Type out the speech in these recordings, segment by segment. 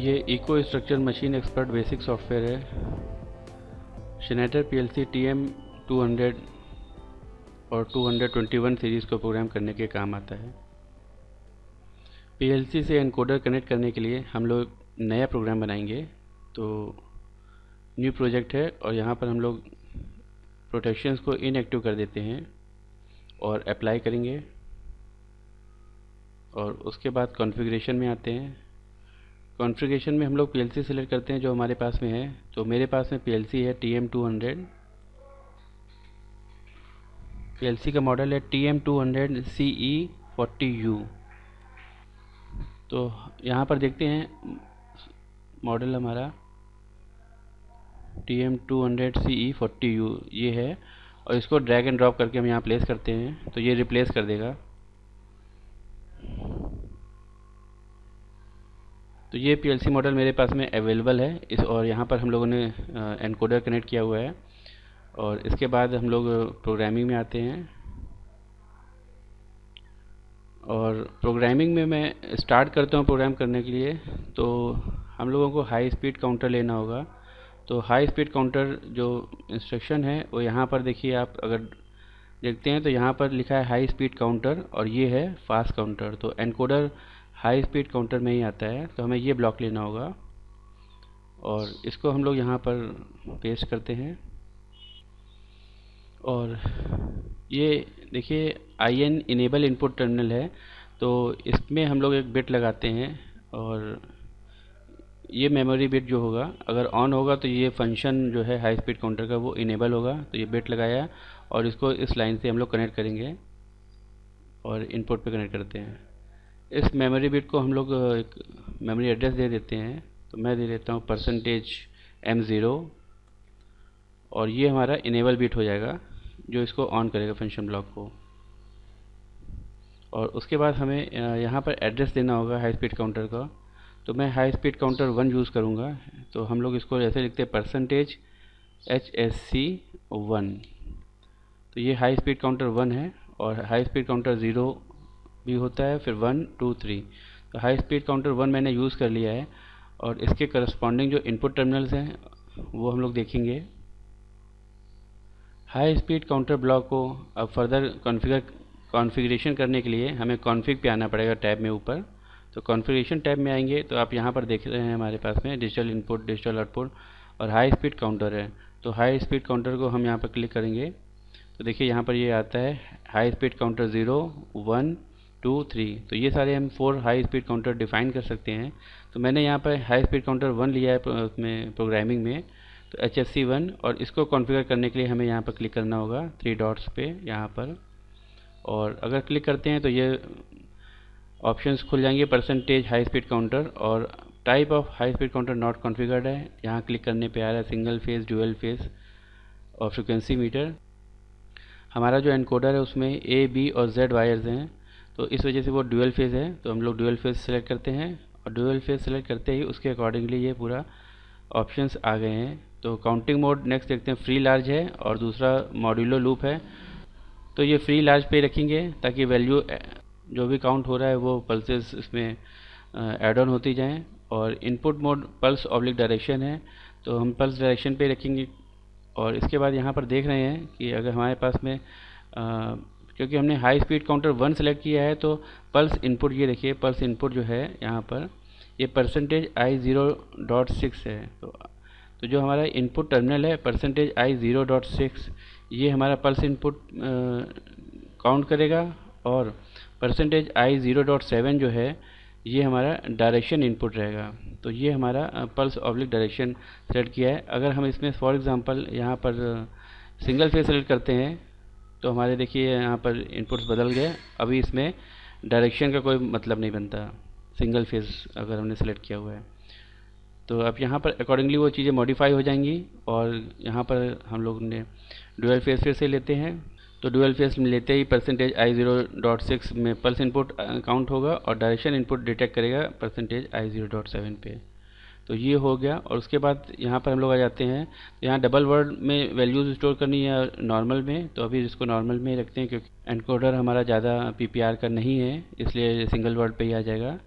ये eco structure machine expert basic software है। Schneider PLC TM200 और 221 सीरीज़ को प्रोग्राम करने के काम आता है। पीएलसी से एनकोडर कनेक्ट करने के लिए हम लोग नया प्रोग्राम बनाएंगे। तो न्यू प्रोजेक्ट है और यहाँ पर हम लोग प्रोटेक्शंस को इनएक्टिव कर देते हैं और अप्लाई करेंगे। और उसके बाद कॉन्फ़िगरेशन में आते हैं। कॉन्फ़िगरेशन में हम लोग पीएलसी सेलेक्ट करते हैं जो हमारे पास में है। तो मेरे पास में पीएलसी है TM200। पीएलसी का मॉडल है TM200 CE40U। तो यहाँ पर देखते हैं मॉडल हमारा TM200 CE40U ये है। और इसको ड्रैग एंड ड्रॉप करके हम यहाँ प्लेस करते हैं तो ये रिप्लेस कर देगा। तो ये पीएलसी मॉडल मेरे पास में अवेलेबल है इस, और यहाँ पर हम लोगों ने एनकोडर कनेक्ट किया हुआ है। और इसके बाद हम लोग प्रोग्रामिंग में आते हैं। और प्रोग्रामिंग में मैं स्टार्ट करता हूँ प्रोग्राम करने के लिए। तो हम लोगों को हाई स्पीड काउंटर लेना होगा। तो हाई स्पीड काउंटर जो इंस्ट्रक्शन है वो यहाँ पर देखिए, आप अगर देखते हैं तो यहाँ पर लिखा है हाई स्पीड काउंटर और ये है फास्ट काउंटर। तो एनकोडर हाई स्पीड काउंटर में ही आता है। तो हमें ये ब्लॉक लेना होगा और इसको हम लोग यहाँ पर पेस्ट करते हैं। और ये देखिए IN इनेबल इनपुट टर्मिनल है। तो इसमें हम लोग एक बिट लगाते हैं और ये मेमोरी बिट जो होगा अगर ऑन होगा तो ये फंक्शन जो है हाई स्पीड काउंटर का वो इनेबल होगा। तो ये बिट लगाया और इसको इस लाइन से हम लोग कनेक्ट करेंगे और इनपुट पे कनेक्ट करते हैं। इस मेमोरी बिट को हम लोग एक मेमोरी एड्रेस दे देते हैं। तो मैं दे देता हूँ %M0 और ये हमारा इनेबल बिट हो जाएगा जो इसको ऑन करेगा फंक्शन ब्लॉक को। और उसके बाद हमें यहाँ पर एड्रेस देना होगा हाई स्पीड काउंटर का। तो मैं हाई स्पीड काउंटर 1 यूज़ करूँगा। तो हम लोग इसको ऐसे लिखते हैं %HSC1। तो ये हाई स्पीड काउंटर 1 है और हाई स्पीड काउंटर 0 भी होता है, फिर 1 2 3। तो हाई स्पीड काउंटर 1 मैंने यूज़ कर लिया है और इसके करस्पॉन्डिंग जो इनपुट टर्मिनल्स हैं वो हम लोग देखेंगे। हाई स्पीड काउंटर ब्लॉक को अब फर्दर कॉन्फ़िगरेशन करने के लिए हमें कॉन्फ़िग पे आना पड़ेगा टैब में ऊपर। तो कॉन्फ़िगरेशन टैब में आएंगे तो आप यहाँ पर देख रहे हैं हमारे पास में डिजिटल इनपुट, डिजिटल आउटपुट और हाई स्पीड काउंटर है। तो हाई स्पीड काउंटर को हम यहाँ पर क्लिक करेंगे तो देखिए यहाँ पर ये आता है हाई स्पीड काउंटर 0 1 2 3। तो ये सारे हम 4 हाई स्पीड काउंटर डिफ़ाइन कर सकते हैं। तो मैंने यहाँ पर हाई स्पीड काउंटर 1 लिया है उसमें प्रोग्रामिंग में, तो HSC1। और इसको कॉन्फ़िगर करने के लिए हमें यहाँ पर क्लिक करना होगा 3 डॉट्स पे यहाँ पर। और अगर क्लिक करते हैं तो ये ऑप्शंस खुल जाएंगे %हाई स्पीड काउंटर और type of high speed counter not configured है। यहाँ क्लिक करने पे आ रहा है सिंगल फेज, डुअल फेज और फ्रिक्वेंसी मीटर। हमारा जो एनकोडर है उसमें A, B और Z वायर्स हैं तो इस वजह से वो डुअल फेज है। तो हम लोग डुअल फेज सेलेक्ट करते हैं और डुअल फेज सेलेक्ट करते ही उसके अकॉर्डिंगली ये पूरा ऑप्शंस आ गए हैं। तो काउंटिंग मोड नेक्स्ट देखते हैं, फ्री लार्ज है और दूसरा मॉड्यूलो लूप है। तो ये फ्री लार्ज पे रखेंगे ताकि वैल्यू जो भी काउंट हो रहा है वो पल्सेस इसमें ऐड ऑन होती जाएं। और input mode pulse oblique direction है तो हम पल्स डायरेक्शन पे रखेंगे। और इसके बाद यहाँ पर देख रहे हैं कि अगर हमारे पास में क्योंकि हमने हाई स्पीड काउंटर 1 सेलेक्ट किया है तो पल्स इनपुट, ये देखिए पल्स इनपुट जो है यहाँ पर ये %I0.6 है। तो जो हमारा इनपुट टर्मिनल है %I0.6 ये हमारा पल्स इनपुट काउंट करेगा। और %I0.7 जो है ये हमारा डायरेक्शन इनपुट रहेगा। तो ये हमारा पल्स ऑब्लिक डायरेक्शन सेलेक्ट किया है। अगर हम इसमें फॉर एग्जांपल यहाँ पर सिंगल फेज सेलेक्ट करते हैं तो हमारे देखिए यहाँ पर इनपुट्स बदल गए। अभी इसमें डायरेक्शन का कोई मतलब नहीं बनता सिंगल फेज अगर हमने सेलेक्ट किया हुआ है। तो अब यहाँ पर अकॉर्डिंगली वो चीज़ें मॉडिफाई हो जाएंगी। और यहाँ पर हम लोग ने डुअल फेज फिर से लेते हैं। तो डुअल फेज में लेते ही %I0.6 में पल्स इनपुट काउंट होगा और डायरेक्शन इनपुट डिटेक्ट करेगा %I0.7 पे। तो ये हो गया। और उसके बाद यहाँ पर हम लोग आ जाते हैं, यहाँ डबल वर्ड में वैल्यूज़ स्टोर करनी है नॉर्मल में। तो अभी इसको नॉर्मल में ही रखते हैं क्योंकि एनकोडर हमारा ज़्यादा PPR का नहीं है, इसलिए सिंगल वर्ड पे ही आ जाएगा।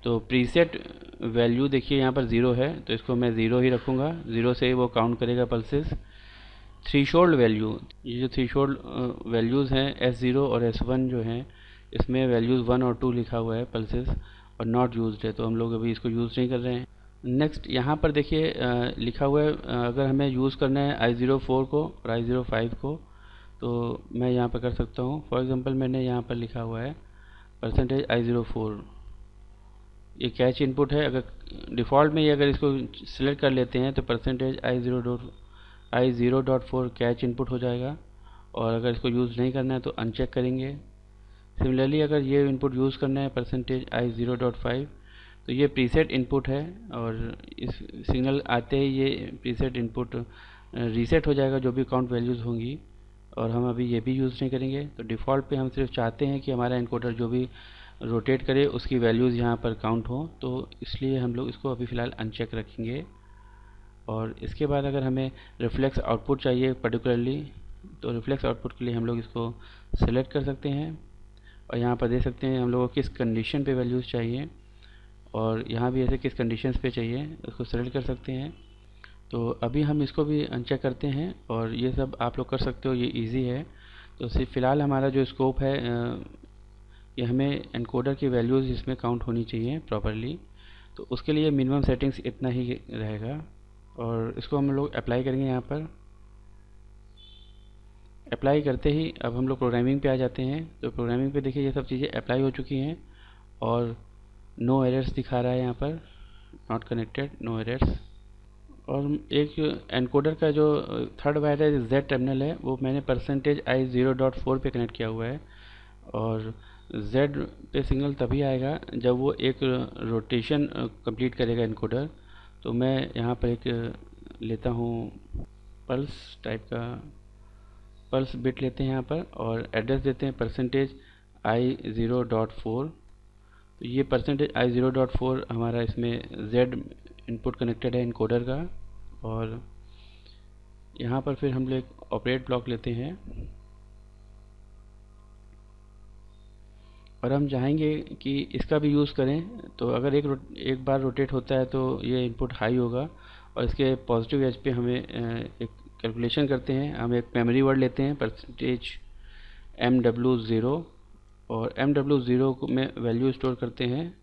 तो प्रीसेट वैल्यू देखिए यहाँ पर 0 है, तो इसको मैं 0 ही रखूँगा, 0 से वो काउंट करेगा पल्सेस। थ्रीशोल्ड वैल्यू, ये जो थ्रीशोल्ड वैल्यूज़ हैं S0 और S1 जो हैं, इसमें वैल्यूज़ 1 और 2 लिखा हुआ है पल्सेस और नॉट यूज्ड है, तो हम लोग अभी इसको यूज़ नहीं कर रहे हैं। नेक्स्ट यहाँ पर देखिए लिखा हुआ है अगर हमें यूज़ करना है I04 को और I05 को, तो मैं यहाँ पर कर सकता हूँ। फॉर एग्जांपल मैंने यहाँ पर लिखा हुआ है %I04, ये कैच इनपुट है। अगर डिफ़ॉल्ट में ये अगर इसको सिलेक्ट कर लेते हैं तो %I0.4 कैच इनपुट हो जाएगा, और अगर इसको यूज़ नहीं करना है तो अनचेक करेंगे। सिमिलरली अगर ये इनपुट यूज़ करना है %I0.5, तो ये प्रीसेट इनपुट है, और इस सिग्नल आते ही ये प्रीसेट इनपुट रीसेट हो जाएगा जो भी काउंट वैल्यूज़ होंगी, और हम अभी ये भी यूज़ नहीं करेंगे। तो डिफ़ॉल्ट पे हम सिर्फ चाहते हैं कि हमारा इनकोडर जो भी रोटेट करे उसकी वैल्यूज़ यहाँ पर काउंट हो, तो इसलिए हम लोग इसको अभी फ़िलहाल अनचेक रखेंगे। और इसके बाद अगर हमें रिफ्लेक्स आउटपुट चाहिए पर्टिकुलरली, तो रिफ्लेक्स आउटपुट के लिए हम लोग इसको सेलेक्ट कर सकते हैं, और यहाँ पर दे सकते हैं हम लोगों को किस कंडीशन पे वैल्यूज़ चाहिए, और यहाँ भी ऐसे किस कंडीशंस पे चाहिए उसको सेलेक्ट कर सकते हैं। तो अभी हम इसको भी अनचेक करते हैं, और ये सब आप लोग कर सकते हो, ये इजी है। तो सिर्फ फ़िलहाल हमारा जो स्कोप है ये हमें एनकोडर की वैल्यूज़ इसमें काउंट होनी चाहिए प्रॉपरली, तो उसके लिए मिनिमम सेटिंग्स इतना ही रहेगा, और इसको हम लोग अप्लाई करेंगे। यहाँ पर अप्लाई करते ही अब हम लोग प्रोग्रामिंग पे आ जाते हैं। तो प्रोग्रामिंग पे देखिए ये सब चीज़ें अप्लाई हो चुकी हैं, और नो एरर्स दिखा रहा है यहाँ पर, नॉट कनेक्टेड, नो एरर्स। और एक एनकोडर का जो थर्ड वायर है Z टर्मिनल है, वो मैंने %I0.4 पे कनेक्ट किया हुआ है, और Z पे सिग्नल तभी आएगा जब वो एक रोटेशन कंप्लीट करेगा एनकोडर। तो मैं यहाँ पर एक लेता हूँ पल्स टाइप का, पल्स बिट लेते हैं यहाँ पर, और एड्रेस देते हैं %I0.4। तो ये %I0.4 हमारा इसमें Z इनपुट कनेक्टेड है इनकोडर का, और यहाँ पर फिर हम लोग एक ऑपरेट ब्लॉक लेते हैं, और हम चाहेंगे कि इसका भी यूज़ करें। तो अगर एक बार रोटेट होता है तो ये इनपुट हाई होगा, और इसके पॉजिटिव एज पे हमें एक कैलकुलेशन करते हैं। हम एक मेमोरी वर्ड लेते हैं %MW0, और MW0 में वैल्यू स्टोर करते हैं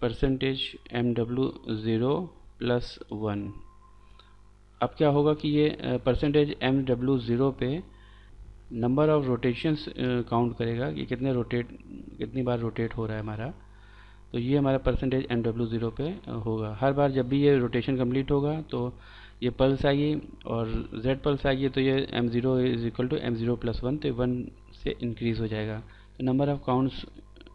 %MW0+1। अब क्या होगा कि ये %MW0 पे नंबर ऑफ रोटेशंस काउंट करेगा कि कितनी बार रोटेट हो रहा है हमारा। तो ये हमारा %MW0 पे होगा। हर बार जब भी ये रोटेशन कंप्लीट होगा तो ये पल्स आएगी, और Z पल्स आएगी, तो ये M0 = M0+1, तो 1 से इंक्रीज़ हो जाएगा। तो नंबर ऑफ काउंट्स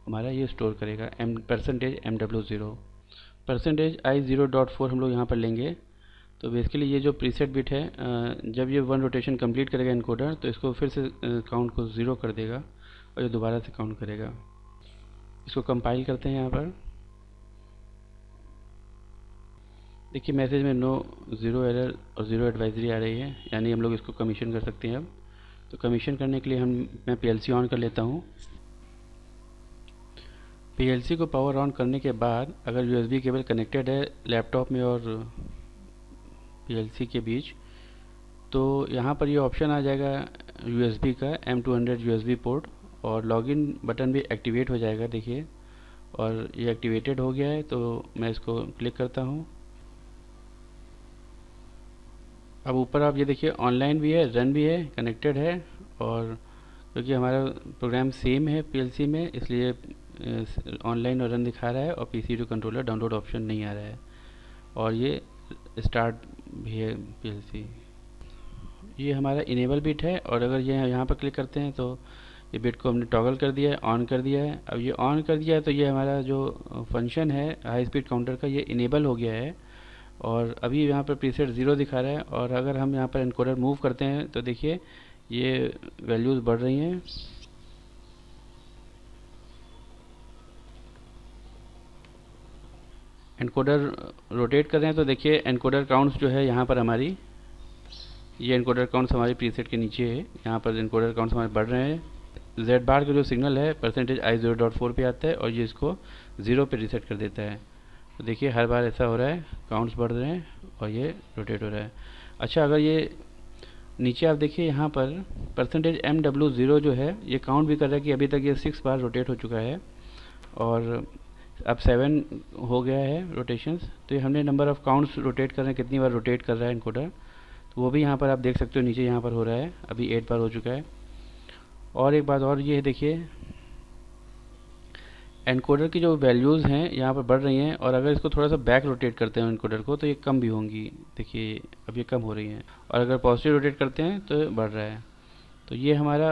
हमारा ये स्टोर करेगा %MW0। %I0.4 हम लोग यहाँ पर लेंगे। तो बेसिकली ये जो प्रीसेट बिट है, जब ये 1 रोटेशन कंप्लीट करेगा इनकोडर, तो इसको फिर से काउंट को 0 कर देगा, और ये दोबारा से काउंट करेगा। इसको कंपाइल करते हैं। यहाँ पर देखिए मैसेज में नो 0 एरर और 0 एडवाइजरी आ रही है, यानी हम लोग इसको कमीशन कर सकते हैं। अब तो कमीशन करने के लिए मैं PLC ऑन कर लेता हूँ। PLC को पावर ऑन करने के बाद अगर USB केबल कनेक्टेड है लैपटॉप में और PLC के बीच, तो यहाँ पर ये ऑप्शन आ जाएगा USB का M200 USB पोर्ट, और लॉगिन बटन भी एक्टिवेट हो जाएगा। देखिए, और ये एक्टिवेटेड हो गया है, तो मैं इसको क्लिक करता हूँ। अब ऊपर आप ये देखिए ऑनलाइन भी है, रन भी है, कनेक्टेड है, और क्योंकि हमारा प्रोग्राम सेम है PLC में, इसलिए ऑनलाइन और रन दिखा रहा है, और PC to controller download option नहीं आ रहा है, और ये स्टार्ट भी है PLC। ये हमारा इनेबल बिट है, और अगर ये यहाँ पर क्लिक करते हैं तो ये बिट को हमने टॉगल कर दिया है, ऑन कर दिया है। अब ये ऑन कर दिया है तो ये हमारा जो फंक्शन है हाई स्पीड काउंटर का, ये इनेबल हो गया है, और अभी यहाँ पर प्रीसेट 0 दिखा रहा है। और अगर हम यहाँ पर एनकोडर मूव करते हैं तो देखिए ये वैल्यूज़ बढ़ रही हैं। एनकोडर रोटेट कर रहे हैं तो देखिए एनकोडर काउंट्स जो है यहाँ पर हमारी, ये एनकोडर काउंट्स हमारी प्रीसेट के नीचे है, यहाँ पर एनकोडर काउंट्स हमारे बढ़ रहे हैं। जेड बार का जो सिग्नल है परसेंटेज आई 0.4 पे आता है और ये इसको 0 पे रीसेट कर देता है। तो देखिए हर बार ऐसा हो रहा है, काउंट्स बढ़ रहे हैं और ये रोटेट हो रहा है। अच्छा, अगर ये नीचे आप देखिए यहाँ पर परसेंटेज MW0 जो है ये काउंट भी कर रहा है कि अभी तक ये 6 बार रोटेट हो चुका है और अब 7 हो गया है रोटेशंस। तो ये हमने नंबर ऑफ़ काउंट्स रोटेट कर रहे हैं, कितनी बार रोटेट कर रहा है एनकोडर, तो वो भी यहाँ पर आप देख सकते हो नीचे यहाँ पर हो रहा है, अभी 8 बार हो चुका है। और एक बात और ये है, देखिए एनकोडर की जो वैल्यूज़ हैं यहाँ पर बढ़ रही हैं और अगर इसको थोड़ा सा बैक रोटेट करते हैं एनकोडर को तो ये कम भी होंगी। देखिए अब ये कम हो रही हैं और अगर पॉजिटिव रोटेट करते हैं तो बढ़ रहा है। तो ये हमारा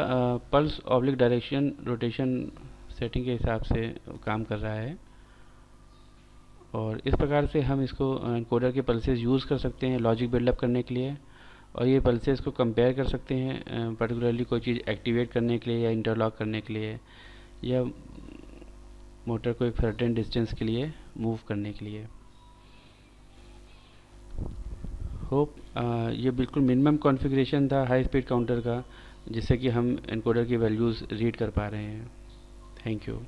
pulse oblique direction rotation setting के हिसाब से काम कर रहा है और इस प्रकार से हम इसको एनकोडर के पल्सेस यूज़ कर सकते हैं लॉजिक बिल्डअप करने के लिए। और ये पल्सेस को कंपेयर कर सकते हैं पर्टिकुलरली कोई चीज़ एक्टिवेट करने के लिए या इंटरलॉक करने के लिए या मोटर को एक सर्टेन डिस्टेंस के लिए मूव करने के लिए। होप ये बिल्कुल मिनिमम कॉन्फ़िगरेशन था हाई स्पीड काउंटर का जिससे कि हम एनकोडर की वैल्यूज़ रीड कर पा रहे हैं। Thank you.